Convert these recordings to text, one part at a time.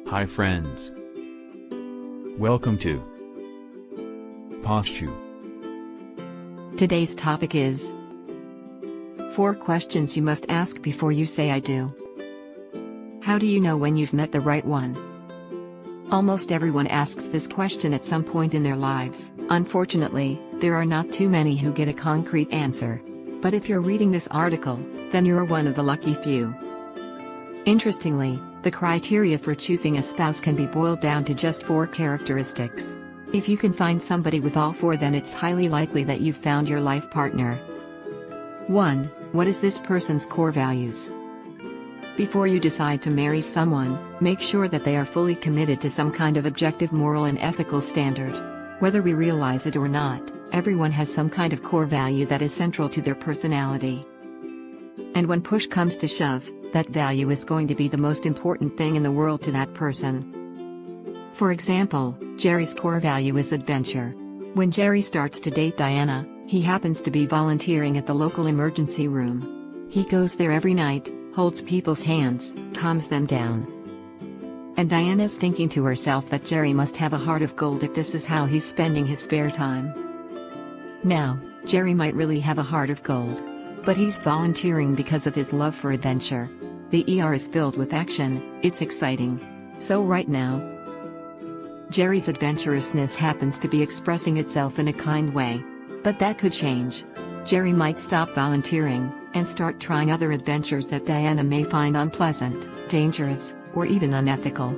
Hi friends. Welcome to Postu. Today's topic is 4 questions you must ask before you say I do. How do you know when you've met the right one? Almost everyone asks this question at some point in their lives. Unfortunately, there are not too many who get a concrete answer. But if you're reading this article, then you're one of the lucky few. Interestingly, the criteria for choosing a spouse can be boiled down to just 4 characteristics. If you can find somebody with all 4, then it's highly likely that you've found your life partner. 1. What is this person's core values? Before you decide to marry someone, make sure that they are fully committed to some kind of objective moral and ethical standard. Whether we realize it or not, everyone has some kind of core value that is central to their personality. And when push comes to shove, that value is going to be the most important thing in the world to that person. For example, Jerry's core value is adventure. When Jerry starts to date Diana, he happens to be volunteering at the local emergency room. He goes there every night, holds people's hands, calms them down. And Diana's thinking to herself that Jerry must have a heart of gold if this is how he's spending his spare time. Now, Jerry might really have a heart of gold. But he's volunteering because of his love for adventure. The ER is filled with action, it's exciting. So right now, Jerry's adventurousness happens to be expressing itself in a kind way. But that could change. Jerry might stop volunteering, and start trying other adventures that Diana may find unpleasant, dangerous, or even unethical.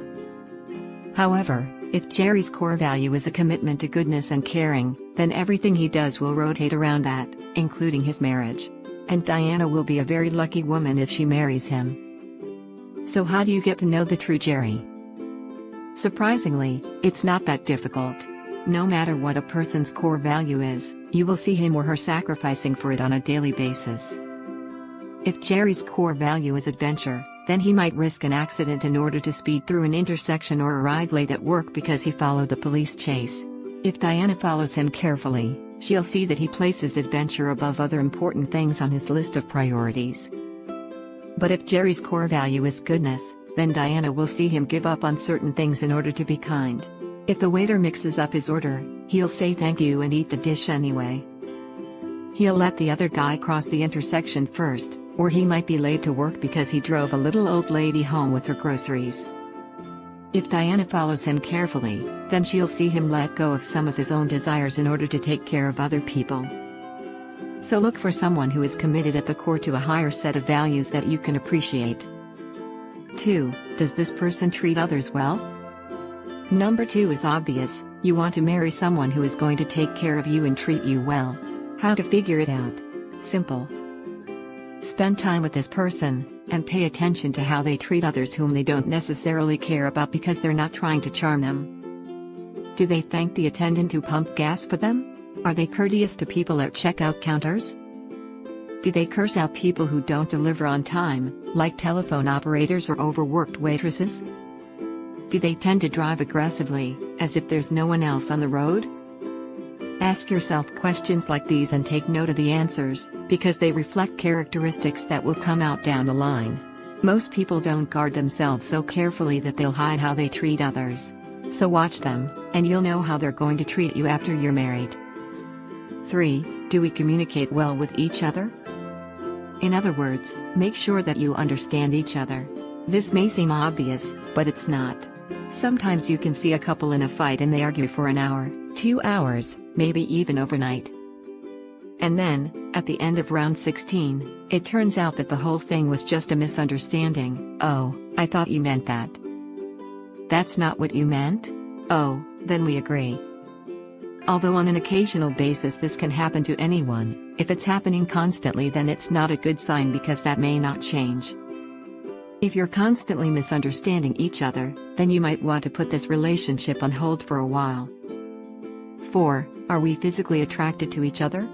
However, if Jerry's core value is a commitment to goodness and caring, then everything he does will rotate around that, including his marriage. And Diana will be a very lucky woman if she marries him. So how do you get to know the true Jerry? Surprisingly, it's not that difficult. No matter what a person's core value is, you will see him or her sacrificing for it on a daily basis. If Jerry's core value is adventure, then he might risk an accident in order to speed through an intersection or arrive late at work because he followed the police chase. If Diana follows him carefully, she'll see that he places adventure above other important things on his list of priorities. But if Jerry's core value is goodness, then Diana will see him give up on certain things in order to be kind. If the waiter mixes up his order, he'll say thank you and eat the dish anyway. He'll let the other guy cross the intersection first, or he might be late to work because he drove a little old lady home with her groceries. If Diana follows him carefully, then she'll see him let go of some of his own desires in order to take care of other people. So look for someone who is committed at the core to a higher set of values that you can appreciate. 2. Does this person treat others well? Number 2 is obvious. You want to marry someone who is going to take care of you and treat you well. How to figure it out? Simple. Spend time with this person, and pay attention to how they treat others whom they don't necessarily care about because they're not trying to charm them. Do they thank the attendant who pumped gas for them? Are they courteous to people at checkout counters? Do they curse out people who don't deliver on time, like telephone operators or overworked waitresses? Do they tend to drive aggressively, as if there's no one else on the road? Ask yourself questions like these and take note of the answers, because they reflect characteristics that will come out down the line. Most people don't guard themselves so carefully that they'll hide how they treat others. So watch them, and you'll know how they're going to treat you after you're married. 3. Do we communicate well with each other? In other words, make sure that you understand each other. This may seem obvious, but it's not. Sometimes you can see a couple in a fight and they argue for an hour, 2 hours, maybe even overnight. And then, at the end of round 16, it turns out that the whole thing was just a misunderstanding. Oh, I thought you meant that. That's not what you meant? Oh, then we agree. Although on an occasional basis this can happen to anyone, if it's happening constantly then it's not a good sign because that may not change. If you're constantly misunderstanding each other, then you might want to put this relationship on hold for a while. 4. Are we physically attracted to each other?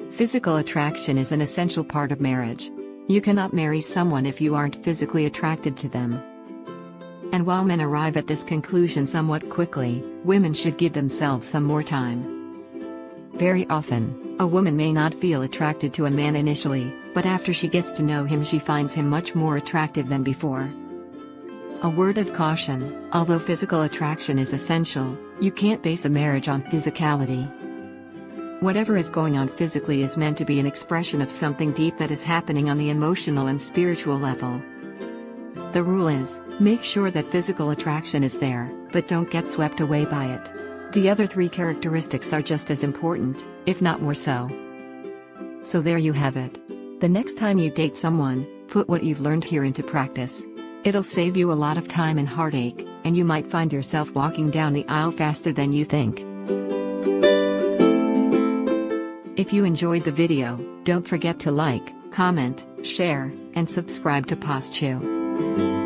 Physical attraction is an essential part of marriage. You cannot marry someone if you aren't physically attracted to them. And while men arrive at this conclusion somewhat quickly, women should give themselves some more time. Very often, a woman may not feel attracted to a man initially, but after she gets to know him she finds him much more attractive than before. A word of caution: although physical attraction is essential, you can't base a marriage on physicality. Whatever is going on physically is meant to be an expression of something deep that is happening on the emotional and spiritual level. The rule is, make sure that physical attraction is there, but don't get swept away by it. The other 3 characteristics are just as important, if not more so. So there you have it. The next time you date someone, put what you've learned here into practice. It'll save you a lot of time and heartache, and you might find yourself walking down the aisle faster than you think. If you enjoyed the video, don't forget to like, comment, share, and subscribe to Postchu.